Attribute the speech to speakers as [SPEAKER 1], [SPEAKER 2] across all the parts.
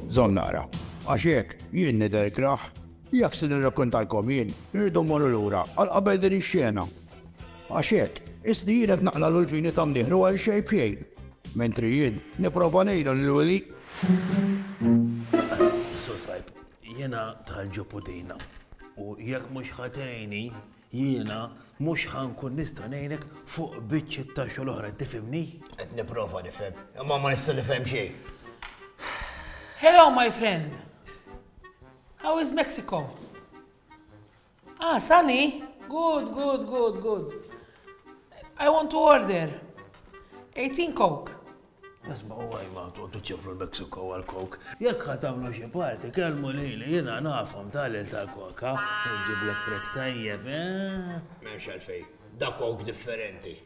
[SPEAKER 1] Zon nara, għaxiek jien nider kraħ, jak se nirrakkontalkom jien, nirridu mmorru lura għal-qabel din ix-xena. Għaxiek, isni jienet naqla l-ulfini tam liħru għal xejpjejn, mentri jien niprofa ngħidu l-wili.
[SPEAKER 2] Surpajp, jena tal-ġupu dejna u jekk mhux ħatejni jiena mhux ħankun nista' ngħinek fuq biċċi ta' xogħol oħra, tifhimni?
[SPEAKER 3] Qed nipprova nifhem, imma ma nista' nifhem xejn.
[SPEAKER 4] Hello, my friend. How is Mexico? Ah, sunny. Good, good, good, good. I want to order 18 Coke.
[SPEAKER 2] Isma' u għajma tuqtu ċifru l-Mexico għal-Coke. Jekk ħatamlu xi parti, kelmu lili jiena nafhom tal-il tal-Coke, nġiblek prezz tajjeb,
[SPEAKER 3] M'hemmx għalfejn, da Coke differenti.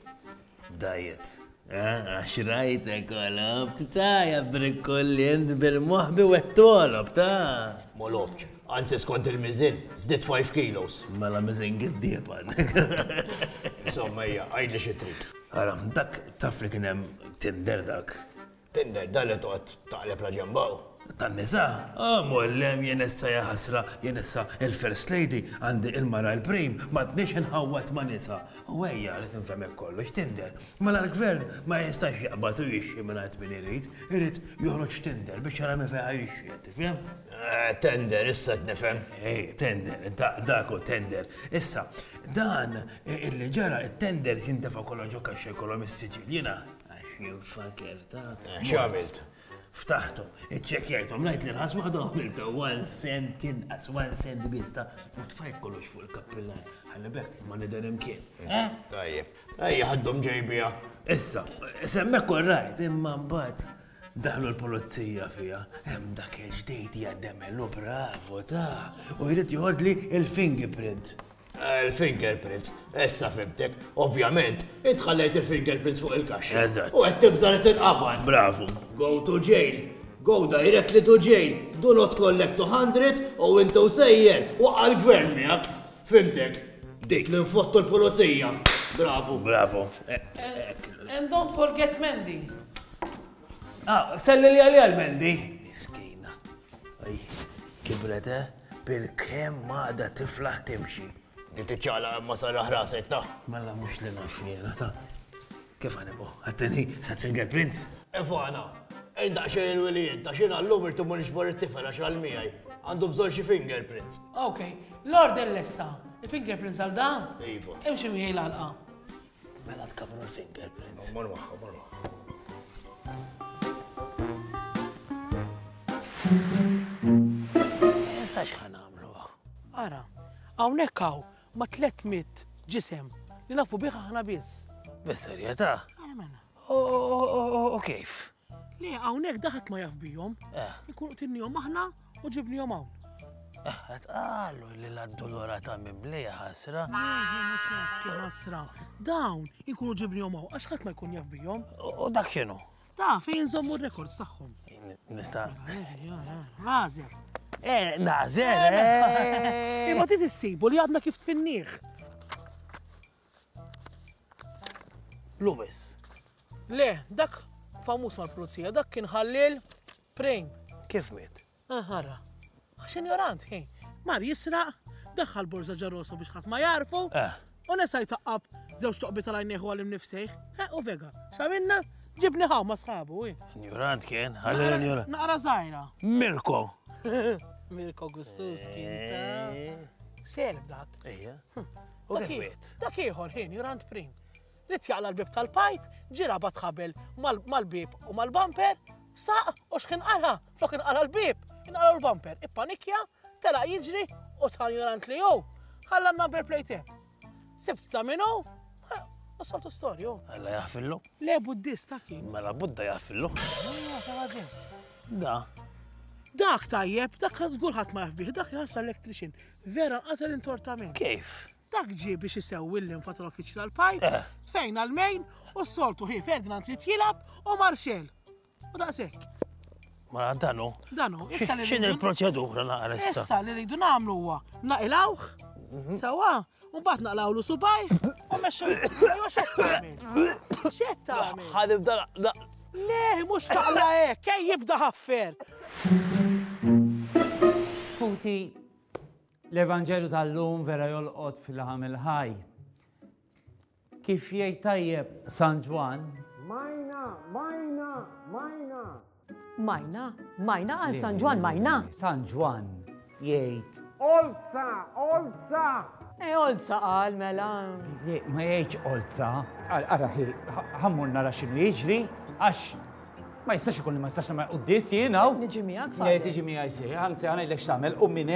[SPEAKER 2] Dajet. Għax rajtek għalab, tajja brikollin bil-moħbi u għettolab, ta'
[SPEAKER 3] Molobċ, anzi skont il-mizin, zdit 5 kilos.
[SPEAKER 2] Mela mizin għiddieb għandek.
[SPEAKER 3] Insomma, hija, għajdli xi trid.
[SPEAKER 2] Għara, dak tafli kienem Tinder dak.
[SPEAKER 3] Tinder, dalli toqgħod taqleb la ġembaw.
[SPEAKER 2] Tan-nisa, mollem jenessa jaħasra, jenessa il-First Lady għandi il-mara l-prim, ma t-nix nħawat ma nisa. U għajja li tinfemek kollu, Tinder. Mela l-gvern ma jistax jaqbatu jixxi minna min irrit, irrit joħroġ Tinder biex jara mifeħa jixxi, tifhem?
[SPEAKER 3] Tender, issa t-nifhem.
[SPEAKER 2] Tender, daku Tender. Issa, dan illi ġara il-Tender sintefa kollu ġokka xekolom is-Siġil, jina, għax jinfaker ta'
[SPEAKER 3] X'għamilt?
[SPEAKER 2] Ftaħtom, iċċekjajtom, najt li l-ħas waħda għamilta 1 cent inqas, 1 cent bista, u tfajt kollox fuq il-kappillan, ħalli bekk ma nidher imkien.
[SPEAKER 3] Tajjeb, ejja ħaddhom ġejbija.
[SPEAKER 2] Issa, semmek rajt, imma mbagħad daħlu l-pulizija fija, hemm dak il-ġdejt jgħaddemelu bravo ta' u jrid joħodli il-fingerprint.
[SPEAKER 3] Il-fingerprints, issa fimtek, ovvjament, intħallejt il-fingerprints fuq il-kaxxa.
[SPEAKER 2] Eżatt.
[SPEAKER 3] U qed tibżar tinqabad.
[SPEAKER 2] Bravo.
[SPEAKER 3] Go to jail. Go directly to jail. Do not collect 200 u intu sejjer u għal-gvern miegħek. Fimtek, dik li nfottu l-pulizija. Bravo.
[SPEAKER 2] Bravo.
[SPEAKER 4] And don't forget Mandy.
[SPEAKER 2] Selli li għal-Mendi. Miskina. Kibret, bil-kem maħda tiflaħ timxi.
[SPEAKER 3] Inti ċala ma sarraħ rasek ta'
[SPEAKER 2] Malla mux li nafjena ta' kif għanibu? Għattini sat fingerprints?
[SPEAKER 3] Efana, indaq xej il-wilijiet ta' xina l-lum irtu munix bar it-tifel għax għal-mijaj. Għandu bżon xie fingerprints.
[SPEAKER 4] Ok, Lord l-lesta. Il-fingerprints għal da?
[SPEAKER 3] Iva.
[SPEAKER 4] Imxi miħej l-għalqa.
[SPEAKER 2] Mela tkabru l-fingerprints.
[SPEAKER 3] Mor maħħa, mor maħħa.
[SPEAKER 2] Issa xħan għamlu għaw?
[SPEAKER 4] Ara, għawnek għaw ma 300 ġisem li nafu biħa ħana biss.
[SPEAKER 2] Bis-serjetà?
[SPEAKER 4] Għamena.
[SPEAKER 2] U kif?
[SPEAKER 4] Le, għawnek daħat ma jaf bijom. Ikunu tinnijom aħna u ġibnijom għawn.
[SPEAKER 2] Għallu li l-addolora ta' mimlija ħasra.
[SPEAKER 4] Mux nafki ħasra. Dawn ikunu ġibnijom għaw, għax ħat ma jkun jaf bijom.
[SPEAKER 2] U dak xinu?
[SPEAKER 4] Da, fejn zommu r-rekords taħħom.
[SPEAKER 2] Nista'
[SPEAKER 4] Għazer.
[SPEAKER 2] nażel,
[SPEAKER 4] Imma tit issibu li għadna kif tfinniħ.
[SPEAKER 2] Lubis.
[SPEAKER 4] Le, dak famus mal-pulizija, dak kien ħallil prejn.
[SPEAKER 2] Kif miet?
[SPEAKER 4] Ħara. Għaxen jorant, hej. Mar jisraq, daħħal borza ġarrosa biex ħadd ma jarfu. U nesa jtaqqab żewġ toqbi tal-għajneħu għal imnifsejħ. U vega, x'għamilna? Ġibni ħaw ma sħabu,
[SPEAKER 2] Ignorant kien, ħallil ignorant.
[SPEAKER 4] Naqra żgħira.
[SPEAKER 2] Mirko.
[SPEAKER 4] Mirko Gustuski. Selb dak.
[SPEAKER 2] Ejja. U kif miet?
[SPEAKER 4] Dak ieħor, ħin, jurant prim. Rid jaqla l-bib tal-pajp, ġira batħabel mal-bib u mal-bumper, saq u x'inqalha, flok inqalha l-bib, inqalha l-bumper, ippanikja, tela jiġri u tħan jurant li jow, ħalla n-number plate. Sibt ta' minnu, u soltu storju.
[SPEAKER 2] Alla jaħfillu?
[SPEAKER 4] Le buddista kien.
[SPEAKER 2] Mela Budda jaħfillu. Da.
[SPEAKER 4] Dak tajjeb, dak żgur ħadd ma jafbih, dak jħassra electrician. Vera qatel intortament.
[SPEAKER 2] Kif?
[SPEAKER 4] Dak ġie biex isewwi l-infat l-uffiċċju tal-pajp, tfejna l-mejn u s-soltu ħi Ferdinand trid jilab u Marxell. U daqshekk.
[SPEAKER 2] Ma danu?
[SPEAKER 4] Danu, issa li
[SPEAKER 2] X'in il-proċedura naqra issa?
[SPEAKER 4] Issa li rridu nagħmlu huwa naqilawh sewa u mbagħad naqlawlu subajh u mexxu. Ejwa x'qed tagħmel? X'qed tagħmel?
[SPEAKER 2] ħadibda
[SPEAKER 4] Le, mhux taqla hekk, jibda ħaffer.
[SPEAKER 5] Puti, l-Evanġelu tal-lum vera jolqot fil-ħam il-ħaj. Kif jgħid tajjeb San Ġwan?
[SPEAKER 6] Majna għal San Ġwan, majna.
[SPEAKER 5] San Ġwan jgħid.
[SPEAKER 6] Olsa għal mela.
[SPEAKER 5] Ma jgħidx olza. Ara ħi, ħammur nara x'inhu jiġri, għax ma jistax ikun li ma jistax nagħmel qudies jiena.
[SPEAKER 6] Niġi miegħek
[SPEAKER 5] Father. Tiġi miegħi sej, anzi għana jlek x'tagħmel u minn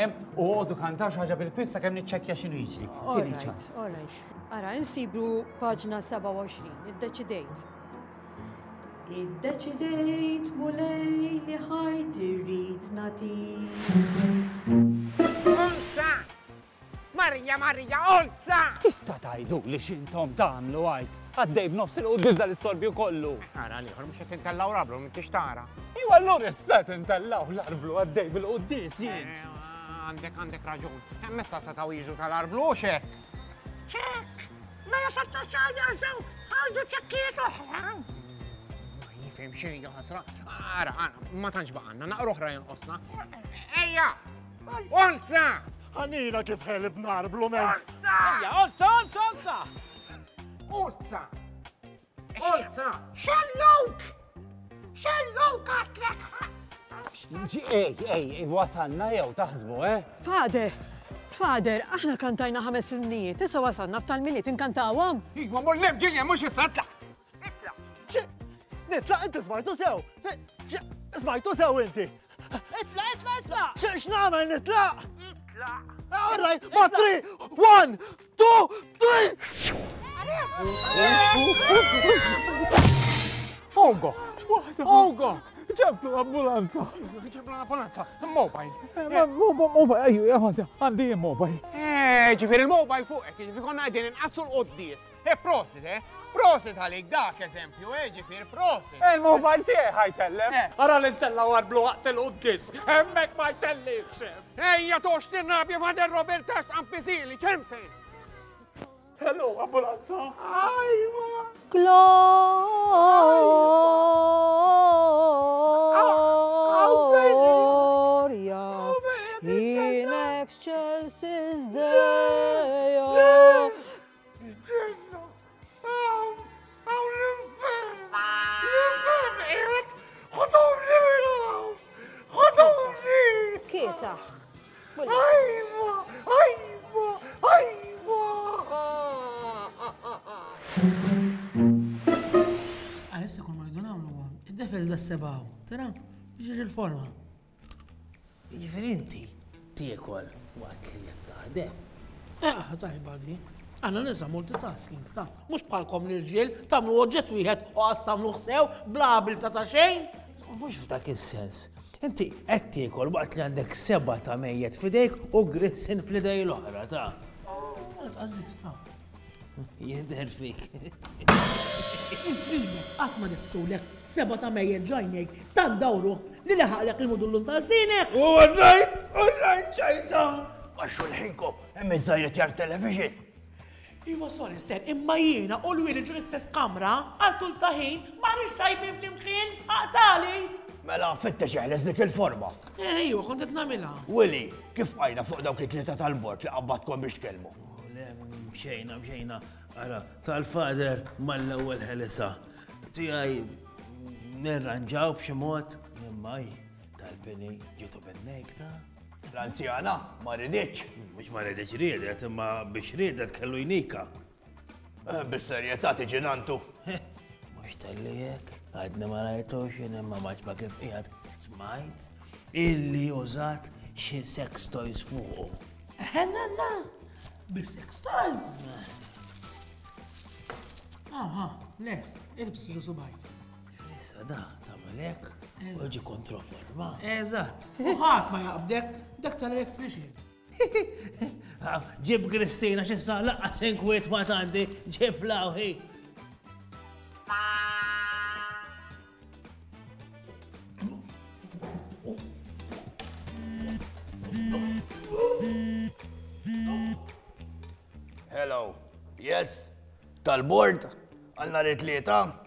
[SPEAKER 5] hemm u għodu kantaw xi ħaġa bil-kwiz sakemm niċċekkja x'inhu jiġri. Tieni ċans.
[SPEAKER 6] Ara, insibru paġna 27, iddeċidejt. Iddeċidejt mulej li ħajt irrid natik.
[SPEAKER 7] Olza! Marja, olza!
[SPEAKER 5] Tista' tgħidu li x'intom tagħmlu għajt għaddej b'nofs il-qudies dal-istorbju kollu.
[SPEAKER 7] Ara liħor mhux qed intellaw rablu minn tixtara.
[SPEAKER 5] Iwa allura issa tintellaw l-arblu għaddej bil-qudies jien.
[SPEAKER 7] Għandek raġun. Hemm issa setgħu jiġu tal-arblu xek. ċek! Mela xatta xajja sew ħarġu ċekkiet oħra. Ma jifhem xejn ħasra. Ara, ma tantx baqanna, naqra oħra jonqosna. Ejja! Olza!
[SPEAKER 8] Għanina kif ħelib narblu men.
[SPEAKER 4] Ejja, olsa!
[SPEAKER 7] Olza! Xellok! Xellok għatlek!
[SPEAKER 5] Ej, wasalna jew taħsbu,
[SPEAKER 6] Fader, aħna kantajna 5 sinnijiet, issa wasalna f'tal-miliet inkantawhom.
[SPEAKER 7] Iwa mollem ġinja mhux isatla!
[SPEAKER 8] Nitla, inti smajtu sew. Smajtu sew inti.
[SPEAKER 4] Itla!
[SPEAKER 8] X'nagħmel nitla? All right, ma 3, 1, 2, 3.
[SPEAKER 5] Ogo! ġablu ambulanza.
[SPEAKER 7] Ġablu ambulanza, mobile.
[SPEAKER 5] Mobile, għandi mobile.
[SPEAKER 7] Ġifir il-mobile fuqek, ġifir konna għedin inqazzu l-qoddis. Prosit, Prosit għalik dak eżempju, ġifir prosit.
[SPEAKER 5] Il-mobile tiegħi ħajtellem. Ara l-intella warblu waqt il-qoddis. Hemmek ma jtellimx.
[SPEAKER 7] Ejja tox tirnabja fader Robert Tax Ampizili, ċempej.
[SPEAKER 5] Hello, ambulanza.
[SPEAKER 6] Gloria in excelsis Deo. Kiesaħ.
[SPEAKER 4] Għalissa kun ma jidun għamlu għam. Id-defez da s-sebaw. Tara, biex il-forma.
[SPEAKER 2] Ġifir inti tiekol waqt li jattaħdem.
[SPEAKER 4] Tajba di. Għanna nisa multitasking, ta' mux bħalkom l-irġiel, tamlu oġġet wieħed u għad tamlu xsew bla abilta ta' xejn.
[SPEAKER 2] Mux f'dak il-sens. Inti qed tiekol waqt li għandek 7 ta' mejjed fidejk u grissin fl-idej l-oħra, ta'
[SPEAKER 4] Għaziz, ta'
[SPEAKER 2] jidher fik.
[SPEAKER 4] Għatma nifsulek, 7 ta' mejjed ġajnek, tan dawru li laħaqlek il-modullum ta' sinek.
[SPEAKER 1] All right, ċajta. Għaxu l-ħinkom, emmi zaħiret jar television.
[SPEAKER 4] Iwa sorry, ser, imma jiena u l-wili ġu l-istess kamra, għal-tul taħin, maħriġ tajbin fl-imkien, għaqtali.
[SPEAKER 1] Mela, fittex eħles dik il-forma.
[SPEAKER 4] Iwa, kontet namila.
[SPEAKER 1] Willi, kif għajna fuq dawk it-tlieta tal-bord li qabbatkom biex kelmu?
[SPEAKER 2] Mxejna. Ara, tal-fader mal-ewwel ħelisa. Tijaj nirranġaw b'xi mod, immaj tal-bini ġitu bennek ta'
[SPEAKER 1] L-anzjana, ma ridiċ.
[SPEAKER 2] mhux ma ridex riedet, imma biex riedet kellu jnika.
[SPEAKER 1] Bis-serjetà tiġi nantu.
[SPEAKER 2] Mhux tal-lijek, għadna ma rajtux imma maġba kif qiegħed smajt illi użat xi sex toys fuqu.
[SPEAKER 4] Ħenna, bis-sex toys. Lest, ilbs ġu subaj.
[SPEAKER 2] Issa da, tamelek, uġi kontroforma.
[SPEAKER 4] Eżat, uħat ma jaqbdek, dak tal-electrician.
[SPEAKER 2] Ġib Kristina xissa laqqa senkwiet ma tandi, ġib lawħi.
[SPEAKER 3] Hello. Yes. Tal-bord? Għal nhar it-tlieta?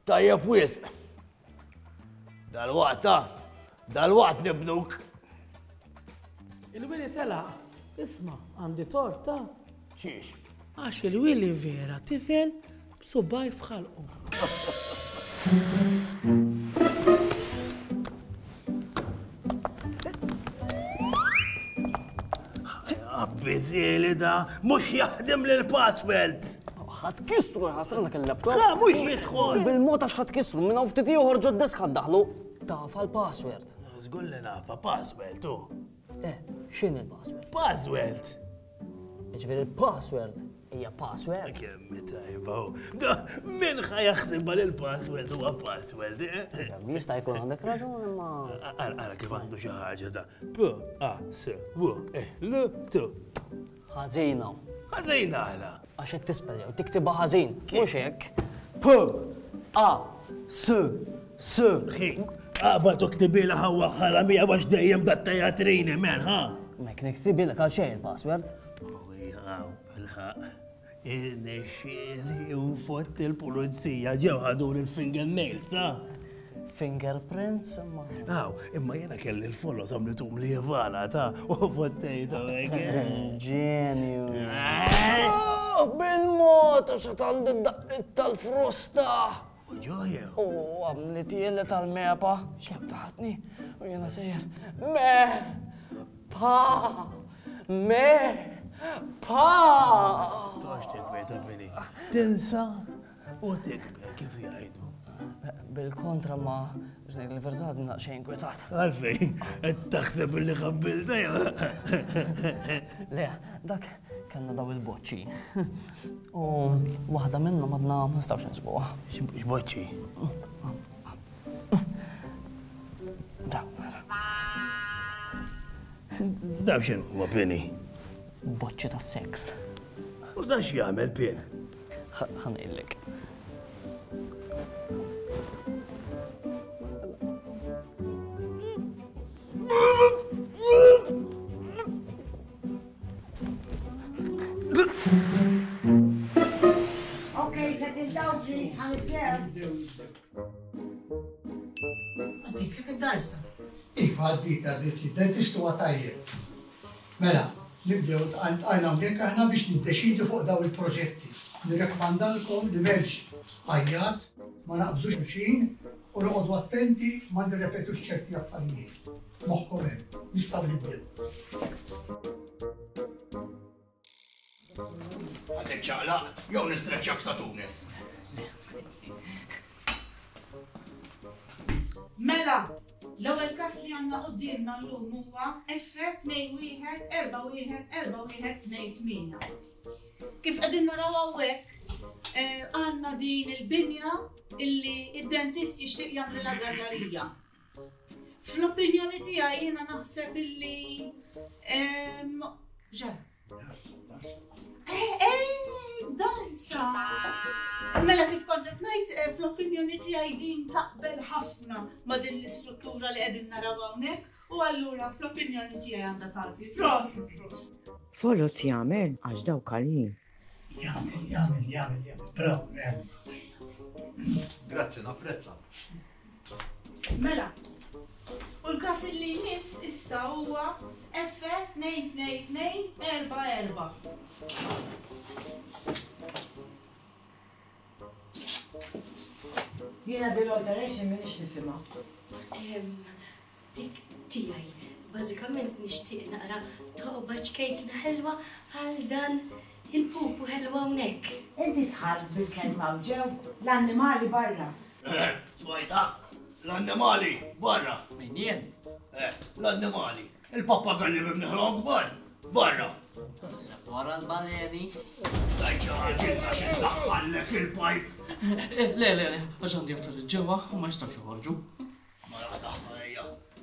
[SPEAKER 3] Tajjeb wisq. Dal-waqt nibnuk.
[SPEAKER 4] Il-Willi telaq, isma, għandi torta.
[SPEAKER 3] Xiex?
[SPEAKER 4] Għax il-Willi vera tifel b'subbaj fħalqu.
[SPEAKER 2] Abbiżieli da, mux jaħdem l-password.
[SPEAKER 9] ħat kisru ħasrana kell-laptop.
[SPEAKER 2] La, mux jidħol.
[SPEAKER 9] Bil-mod għax ħat kisru, minna uftiti uħorġu d-desk ħaddaħlu. Tafa l-password.
[SPEAKER 2] Zgulli nafa, password, tu.
[SPEAKER 9] Xin il-password?
[SPEAKER 2] Password.
[SPEAKER 9] Ġviri il-password hija password.
[SPEAKER 2] Kemmi tajbaw. Da, min ħajaxsibba l-password huwa password,
[SPEAKER 9] Jista' jkun għandek raġun imma.
[SPEAKER 2] Ara kif għandu xi ħaġa da. P, A, S, W, E, L, T.
[SPEAKER 9] Ħażina.
[SPEAKER 2] Ħażina għala.
[SPEAKER 9] Għax qed tispelja u tiktibha ħażin. Mhux hekk. P, A, S, S.
[SPEAKER 2] Xi, qabad uktibila ħawwa ħaramija għax dejjem dat-tajatrini, men, ha?
[SPEAKER 9] Mek niktibilek għal xejn il-password.
[SPEAKER 2] Nexxieli u fott il-pulizija ġew ħadu l-fingernails, ta'
[SPEAKER 9] Fingerprints, imma.
[SPEAKER 2] Imma jena kelli l-follows għamlitum li jivana, ta' u fottejtu
[SPEAKER 9] Ġenju. Bil-mod, għax għandi d-daqqit tal-frusta.
[SPEAKER 2] Ġoja.
[SPEAKER 9] U għamlitieli tal-mepa. Kem taħtni u jena sejjer.
[SPEAKER 2] Tox tikber ta' bini. Tinsa u tikber kif jgħidu.
[SPEAKER 9] Bil-kontra ma ġnejk l-verzad naqxejn kwetat.
[SPEAKER 2] Għalfej, taħseb li qabbilta jew.
[SPEAKER 9] Le, dak kanna daw il-boċċi. U waħda minna madna ma nistawx nsbuha.
[SPEAKER 2] X'boċċi?
[SPEAKER 9] Daw.
[SPEAKER 2] Daw x'in huwa bini?
[SPEAKER 9] Boċċi ta' seks.
[SPEAKER 2] U da x'jagħmel pien?
[SPEAKER 9] Ħanqillek.
[SPEAKER 10] Okay, settle down, please.
[SPEAKER 4] Għaddit l darsa.
[SPEAKER 8] Iva, għaddit, d-dentistu għatajjeb. Mela, nibdew għajna mdek aħna biex nindeċidu fuq daw il-proġetti. Nirrekomandalkom li m'hemmx għajjat, ma naqbżux xin u noqogħdu attenti ma nirrepetux ċerti affarijiet. Moħħkom hemm, nistgħu nibdew.
[SPEAKER 3] Għadek ċaqlaq, jew nistreċċak sa Tunis.
[SPEAKER 10] Mela, l-ewwel każ li għandna qudiemna llum huwa F2-1-4-1-4-1-2-8. Kif qegħdin naraw hawnhekk, għandna din il-binja illi id-dentist jixtieq jagħmlilha gallerija. Fl-opinjoni tiegħi jiena naħseb illi darsa. Mela kif kont qed ngħid, fl-opinjoni tiegħi din taqbel ħafna ma' din l-istruttura li qegħdin naraw hawnhekk u allura fl-opinjoni tiegħi għandha tarbi. Prost.
[SPEAKER 11] Follows jagħmel għax daw kalin.
[SPEAKER 8] Jagħmel, bravo,
[SPEAKER 12] Grazzi, napprezza.
[SPEAKER 10] Mela, u l-każ li jmiss issa huwa F2-2-2-4-4.
[SPEAKER 11] Jiena bil-alteration minix nifhimha.
[SPEAKER 13] Dik tiegħi, bażikament nixtieq naqra toqbaġ kejkna ħelwa għal dan il-pupu ħelwa hawnhekk.
[SPEAKER 11] Inti tħarb bil-kelma u ġew l-annimali barra.
[SPEAKER 3] Smajta, l-annimali barra.
[SPEAKER 9] Min jien?
[SPEAKER 3] L-annimali. Il-pappagalli b'mneħron kbar, barra.
[SPEAKER 9] Wara l-baleni.
[SPEAKER 3] Dajċa għagħin għax indaħħallek il-pajp.
[SPEAKER 9] Le, għax għandi affarijiet ġewwa u ma jistgħux joħorġu.
[SPEAKER 3] Ma jaqtaħħarija.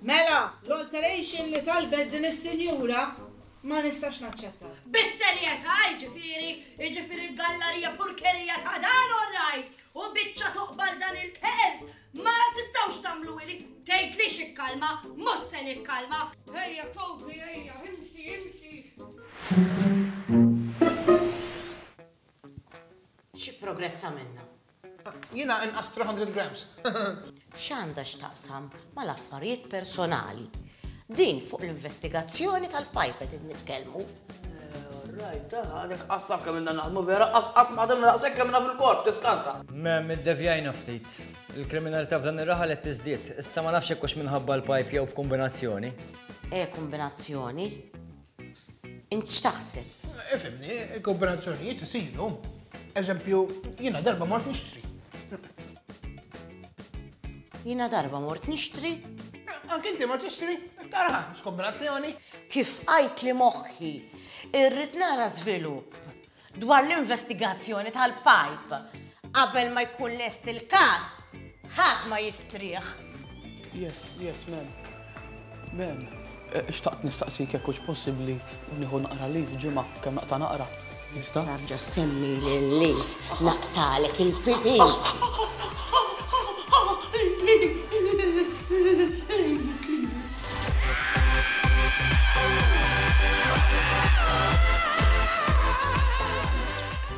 [SPEAKER 10] Mela, l-alteration li talbet din is-sinjura ma nistax naċċetta.
[SPEAKER 13] Bis-serjetà, jiġifieri l-gallerija purkerija ta' dan orrajt u biċċa toqbal dan il-kelb. Ma tistgħux tagħmlu ili, tgħidlix ikkalma, mhux se nikkalma. Ejja, Kobri, ejja, imxi.
[SPEAKER 11] xi progressa minna.
[SPEAKER 4] Jina inqas 300 grams.
[SPEAKER 11] X'għandha x'taqsam mal-affarijiet personali. Din fuq l-investigazzjoni tal-pipet nitkellmu.
[SPEAKER 9] Rajt, għadek qastab kamilna naħdmu vera, qasqat maħdemna daqsek kamilna fil-korp, tiskanta.
[SPEAKER 12] Mem, id-devjajna ftit. Il-kriminalità f'dan ir-raħal qed tiżdied. Issa ma nafx hekk minħabba l-pipe jew b'kombinazzjoni.
[SPEAKER 11] Kombinazzjoni? Int x'taħseb?
[SPEAKER 4] Ifhimni, kombinazzjonijiet isiru. Eżempju, jiena darba mort nixtri.
[SPEAKER 11] Jiena darba mort nixtri?
[SPEAKER 4] Anke inti mort nixtri? Tara, x'kombinazzjoni?
[SPEAKER 11] Kif qajt li moħħi, irrid nara żvilupp dwar l-investigazzjoni tal-pipe. Qabel ma jkun lest il-każ, ħadd ma jistrieħ.
[SPEAKER 9] Yes, mem. Mem, xtaqt nistaqsik jekk hux possibbli nieħu naqra lif ġimgħa kemm naqta' naqra. Nista'?
[SPEAKER 11] Narġa' semmi lil-lif naqtalek il-pipi.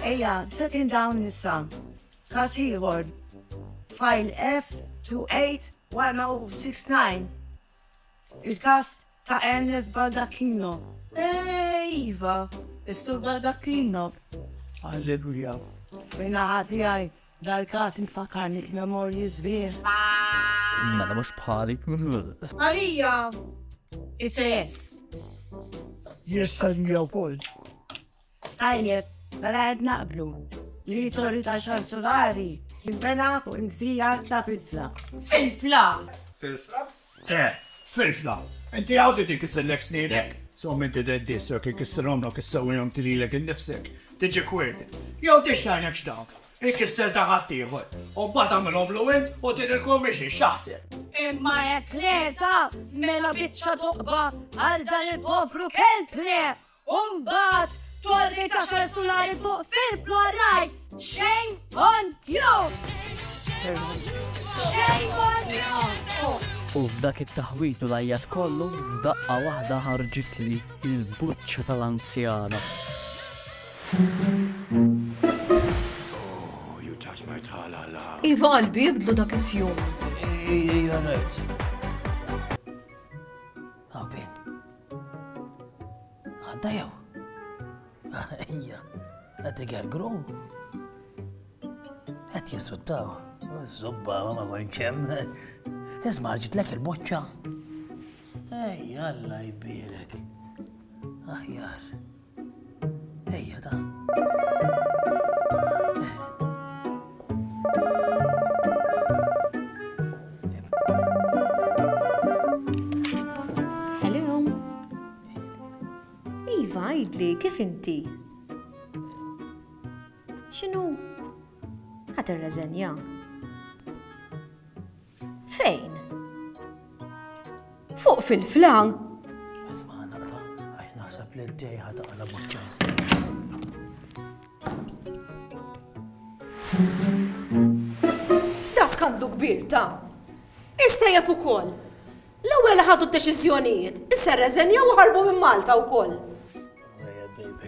[SPEAKER 14] Ejja, setting down nissa. Kas ieħor. File F281069. Il-kas ta' Ernest Baldacchino. Iva, Istur Baldacchino.
[SPEAKER 8] Alleluja.
[SPEAKER 14] Bina ħati għaj, dal-kas infakarni memorji zbir.
[SPEAKER 12] Mela mhux bħali.
[SPEAKER 14] Għalija, it's a yes.
[SPEAKER 8] Yes, għalija wkoll.
[SPEAKER 14] Tajjeb, mela għed naqblu. Li torri ta' xar solari, jibbena fuq il-gżira ta' fil-fla. Fil-fla!
[SPEAKER 1] Fil-fla? Fil-fla. Inti għawdi dik is-sellek snidek. So minti d-dissok ikisserom no kissawinhom trilek innifsek. Tiġi kwirti. Jew tixtajnek x'dawk. Ikkisser ta' ħaddieħor. U mbagħad tagħmilhom l-wint u tidilkom biex x'aħseb.
[SPEAKER 13] Imma jekk leta mela biċċa toqba għal dan il-povru kelb le. U mbagħad torri ta' xar solari fuq fil-floraj. Shame on you! Shame on you!
[SPEAKER 9] U f'dak it-taħwit u lajjat kollu, daqqa waħda ħarġit li il-buċċa tal-anzjana.
[SPEAKER 6] Iva qalbi jibdlu dak it-jum.
[SPEAKER 2] Ija rajt. Għabin. Għadda jew. Ija. Għadda għal-gru. Għad jissuttaw. Zubba ma konċem. Isma ġitlek il-boċċa. Ejja, Alla jbirek. Aħjar. Ejja da.
[SPEAKER 6] Hello. Iva, għidli, kif inti? X'inhu? Ħadd ir-reżenja. Fejn? Fuq fil-flan?
[SPEAKER 2] Isma naqta, għax naħseb li d-dej ħataqla boċċa
[SPEAKER 6] Da skandlu kbir ta' issa jab ukoll. L-ewwel ħadu d-deċiżjonijiet, issa rreżenjaw u ħarbu minn Malta wkoll.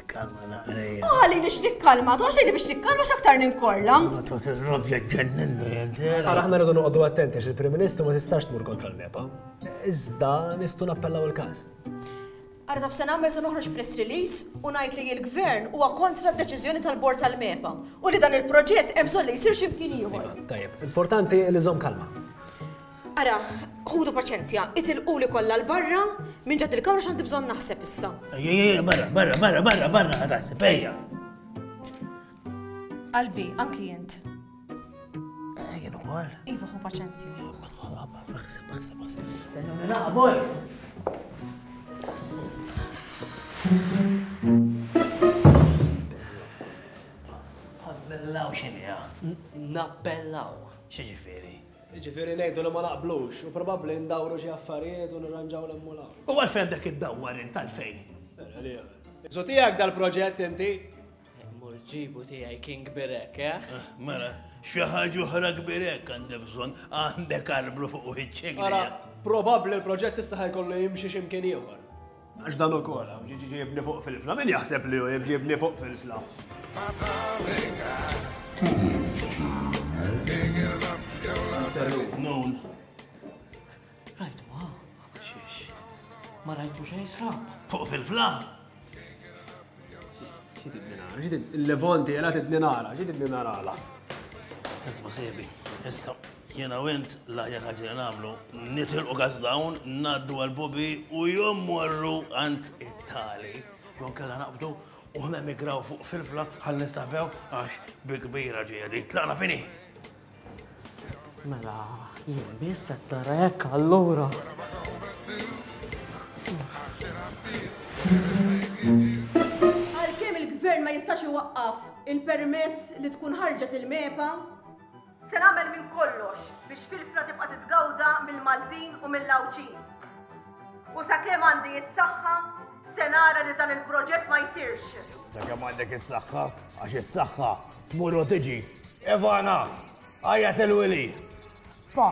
[SPEAKER 2] Kalma naqrejja.
[SPEAKER 6] Għali li x'nikkalma, ta' xejn li biex nikkalma x'aktar ninkorla.
[SPEAKER 2] Tot ir-robja ġenninni jenti.
[SPEAKER 15] Aħna rridu noqogħdu attenti għax il-Prim Ministru ma tistax tmur kontra l-MEPA. Iżda nistgħu nappellaw il-każ.
[SPEAKER 6] Ara taf se nagħmel se noħroġ press release u ngħid li l-Gvern huwa kontra d-deċiżjoni tal-Bord tal-MEPA u li dan il-proġett hemm bżonn li jsir x'imkien ieħor.
[SPEAKER 15] Tajjeb, importanti li żomm kalma.
[SPEAKER 6] Ara, ħudu paċenzja, itilquli kollha l-barra minn ġad il-kawra x'għandi bżonn naħseb issa.
[SPEAKER 2] Ejja, barra, ħadaħseb, ejja.
[SPEAKER 6] Qalbi, anki jent.
[SPEAKER 2] Jien ukoll.
[SPEAKER 6] Iva, ħu paċenzja.
[SPEAKER 2] Baħseb.
[SPEAKER 3] Stennuni naqa, boys.
[SPEAKER 2] Nappellaw xinija.
[SPEAKER 9] Nappellaw.
[SPEAKER 2] Xieġifieri?
[SPEAKER 15] Ġifieri ngħidu li ma naqblux u probabbli ndawru xi affarijiet u nirranġaw l-emmulaw.
[SPEAKER 2] U għalfejn dak id-dawwar int għalfejn?
[SPEAKER 15] Iżu tiegħek dal-proġett inti?
[SPEAKER 9] Murġibu tiegħi kien kbirek, eh?
[SPEAKER 2] Mela, xi ħaġa oħra kbirek għandi bżonn għandek arblu fuq wiċċek.
[SPEAKER 15] Ara, probabbli l-proġett issa ħajkollu jimxi x'imkien ieħor. Għax dan ukoll hawn ġibni fuq fil-fla, min jaħseb li hu jibni fuq fil-fla?
[SPEAKER 2] Nun.
[SPEAKER 9] Rajtu, xiex. Ma rajtu xej srab.
[SPEAKER 2] Fuq fil-fla.
[SPEAKER 15] Il-Levonti, jela t-dinara, ġi t-dinara għala.
[SPEAKER 2] Isma sebi, issa, jena wint laħjar ħagġi li namlu, nitilqu gas dawn, naddu għal-Bobby u jom morru għant it-tali. Jon kalla naqbdu u ħna migraw fuq fil-fla ħal nistaħbew għax bi-kbira ġiedi. Tlaqna fini.
[SPEAKER 9] Mela, jien bissa t-tara jekk allura.
[SPEAKER 6] Għal-kem il-gvern ma jistax iwaqqaf il-permess li tkun ħarġet il-mepa, se nagħmel minn kollox biex fil-fla tibqa' titgawda mill-Maltin u mill-Lawċin. U sakemm għandi s-saħħa se nara li dan il-proġett ma jsirx.
[SPEAKER 3] Sakemm għandek is-saħħa, għax is-saħħa tmur u tiġi. Ivana, għajja il-Willy.
[SPEAKER 14] Pa,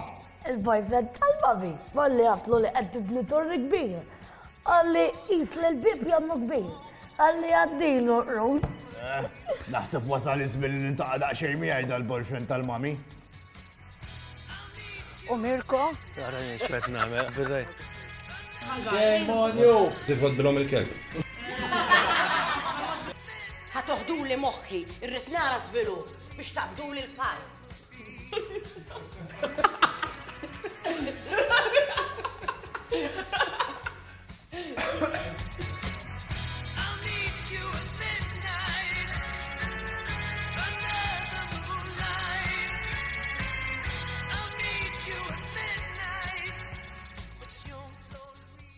[SPEAKER 14] il-boyfriend tal-babi, malli għatlu li qed tibni torri kbir. Għalli jisli l-bib jammu kbir. Għalli għaddilu r-run.
[SPEAKER 3] Naħseb wasal ismi li nintaqa daqxej miegħi dal-boyfriend tal-mami.
[SPEAKER 14] U Mirko?
[SPEAKER 2] Tara nixfet nagħmel, biżej.
[SPEAKER 16] Demonju! Tifodbilhom il-kelb.
[SPEAKER 11] Ħatoħdu li moħħi, irrid nara żvilupp biex taqbdu li l-paj.